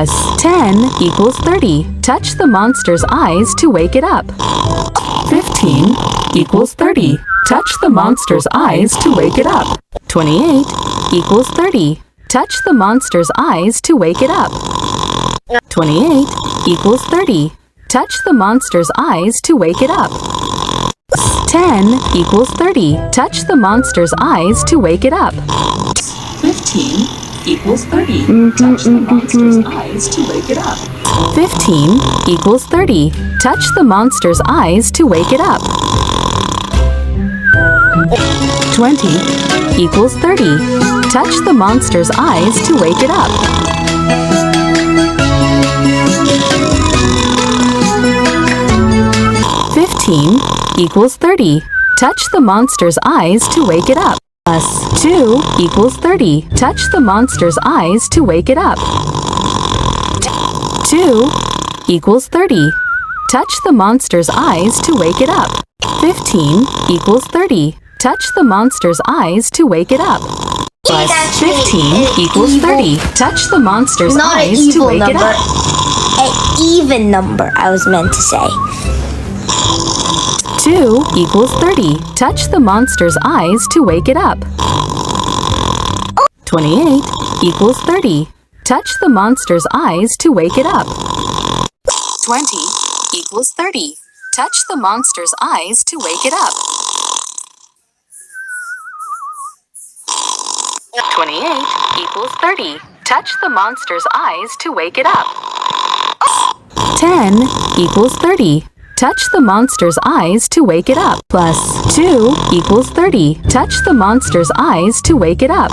Plus 10 equals 30. Touch the monster's eyes to wake it up. 15 equals 30. Touch the monster's eyes to wake it up. 28 equals 30. Touch the monster's eyes to wake it up. 28 equals 30. Touch the monster's eyes to wake it up. 10 equals 30. Touch the monster's eyes to wake it up. 15 equals 30. Touch the monster's eyes to wake it up. 15 equals 30. Touch the monster's eyes to wake it up. 20 equals 30. Touch the monster's eyes to wake it up. 15 equals 30. Touch the monster's eyes to wake it up. Plus 2 equals 30. Touch the monster's eyes to wake it up. 2 equals 30. Touch the monster's eyes to wake it up. 15 equals 30. Touch the monster's eyes to wake it up. Plus 15 equals 30. Touch the monster's eyes to wake it up. An even number, I was meant to say. 2 equals 30. Touch the monster's eyes to wake it up. 28 equals 30. Touch the monster's eyes to wake it up. 20 equals 30. Touch the monster's eyes to wake it up. 28 equals 30. Touch the monster's eyes to wake it up. 10 equals 30. Touch the monster's eyes to wake it up. Plus 2 equals 30. Touch the monster's eyes to wake it up.